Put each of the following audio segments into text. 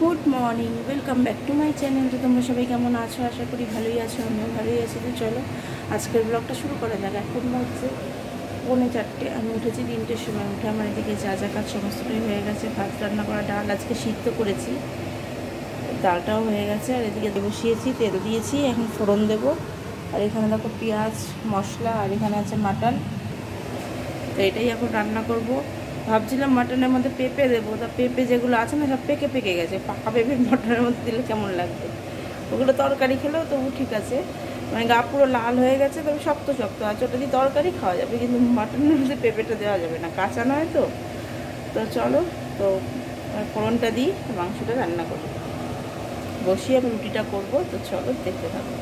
Good morning, welcome back to my channel. তো তোমরা সবাই কেমন আছো? আশা করি ভালোই আছো, আমিও ভালোই আছি। তো চলো আজকের ব্লগটা শুরু করা যাক। এখন হচ্ছে 3:45। আমি উঠেছি 3টের সময়। উঠে আমার এদিকে যা যা কাজ সমস্তটাই হয়ে গেছে। ভাত রান্না করা, ডাল আজকে সিদ্ধ করেছি, ডালটাও হয়ে গেছে। আর এদিকে বসিয়েছি, তেল দিয়েছি, এখন ফোড়ন দেবো। আর এখানে দেখো পেঁয়াজ, মশলা, আর এখানে আছে মাটন। তো এটাই এখন রান্না করব। ভাবছিলাম মাটনের মধ্যে পেঁপে দেবো, তা পেঁপে যেগুলো আছে না সব পেকে পেকে গেছে। পাকা পেঁপে মাটনের মধ্যে দিলে কেমন লাগবে? ওগুলো তরকারি খেলেও তবু ঠিক আছে, মানে গা পুরো লাল হয়ে গেছে, তবে শক্ত শক্ত আছে, ওটা দিয়ে তরকারি খাওয়া যাবে, কিন্তু মাটনের মধ্যে পেঁপেটা দেওয়া যাবে না, কাঁচা নয় তো। তো চলো, তো ফোড়নটা দিই, মাংসটা রান্না করি, বসিয়ে আমি রুটিটা করবো। তো চলো দেখতে থাকবো।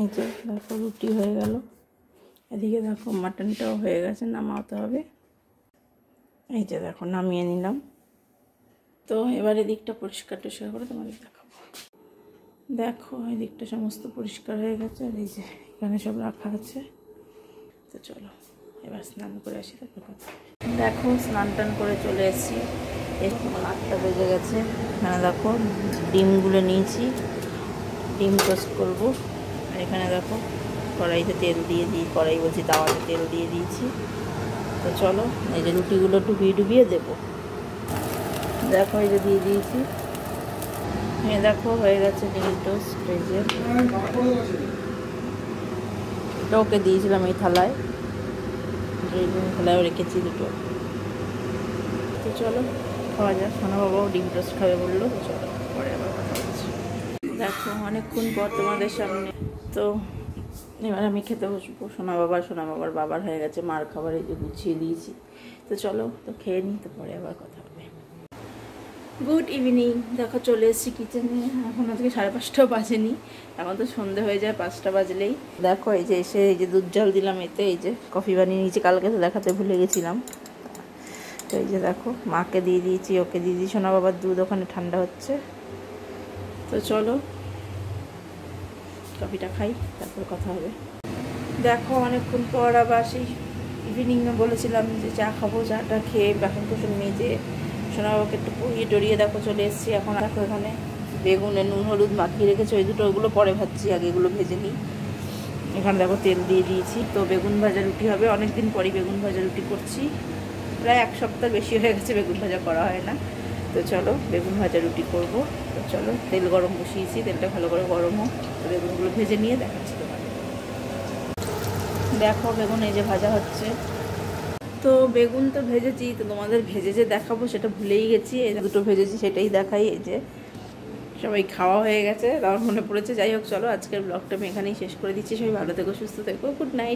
এই যে দেখো রুটি হয়ে গেল, এদিকে দেখো মাটনটাও হয়ে গেছে, নামাতে হবে। এই যে দেখো নামিয়ে নিলাম। তো এবার এদিকটা পরিষ্কার টরিষ্কার করে তোমাদের দেখাবো। দেখো এদিকটা সমস্ত পরিষ্কার হয়ে গেছে, আর এই যে এখানে সব রাখা আছে। তো চলো এবার স্নান করে আসি, তারপর কথা। দেখো স্নান টান করে চলে এসেছি, এখন 8টা বেজে গেছে। এখানে দেখো ডিমগুলো নিয়েছি, ডিম টোস্ট করবো। আর এখানে দেখো কড়াইতে তেল দিয়ে কড়াই বলছি, তাওয়াতে তেল দিয়ে দিয়েছি। তো চলো এই যে রুটিগুলো ডুবিয়ে ডুবিয়ে দেবো। দেখো এই যে দিয়ে দিয়েছি, দেখো হয়ে গেছে ডিম টোস্ট। এই যে এটা ওকে দিয়েছিলাম এই থালায়, থালায় রেখেছি দুটো। তো চলো খাওয়া যাক। সোনা বাবাও ডিম টোস্ট খাবে বললো। তো চলো পরে আবার কথা বলছি। দেখো অনেকক্ষণ পর তোমাদের সামনে। তো এবার আমি খেতে বসবো। সোনা বাবার বাবার হয়ে গেছে, মার খাবার এই যে গুছিয়ে দিয়েছি। তো চলো তো খেয়ে নিই, তো পরে আবার কথা হবে। Good evening. দেখো চলে এসেছি কিচেনে। এখন আজকে 5:30টাও বাজেনি, এখন তো সন্ধে হয়ে যায় 5টা বাজলেই। দেখো এই যে এসে এই যে দুধ জল দিলাম, এতে এই যে কফি বানিয়ে নিয়েছি, কালকে তো দেখাতে ভুলে গেছিলাম। তো এই যে দেখো মাকে দিয়ে দিয়েছি, ওকে দিয়ে দিয়েছি। সোনা বাবার দুধ ওখানে ঠান্ডা হচ্ছে। তো চলো কফিটা খাই, তারপর কথা হবে। দেখো অনেকক্ষণ পর আবার সেই ইভিনিংয়ে বলেছিলাম যে চা খাবো, চাটা খেয়ে বাসন কোসন মেজে সোনা বাবাকে একটু পরিয়ে টরিয়ে দেখো চলে এসেছি। এখন দেখো এখানে বেগুনে নুন হলুদ মাখিয়ে রেখেছে, ওই দুটো ওগুলো পরে ভাজছি, আগে এগুলো ভেজে নিই। এখানে দেখো তেল দিয়ে দিয়েছি। তো বেগুন ভাজা রুটি হবে, অনেক দিন পরই বেগুন ভাজা রুটি করছি, প্রায় 1 সপ্তাহ বেশি হয়ে গেছে বেগুন ভাজা করা হয় না। তো চলো বেগুন ভাজা রুটি করব। তো চলো তেল গরম বসিয়েছি, তেলটা ভালো করে গরম হোক, তো বেগুনগুলো ভেজে নিয়ে দেখাচ্ছি তোমাদের। দেখো বেগুন এই যে ভাজা হচ্ছে। তো বেগুন তো ভেজেছি, তো তোমাদের ভেজে যে দেখাবো সেটা ভুলেই গেছি। এই দুটো ভেজেছি সেটাই দেখাই। এই যে সবাই খাওয়া হয়ে গেছে, আমার মনে পড়েছে। যাই হোক চলো, আজকের ব্লগটা আমি এখানেই শেষ করে দিচ্ছি। সবাই ভালো থেকো, সুস্থ থেকো, গুড নাইট।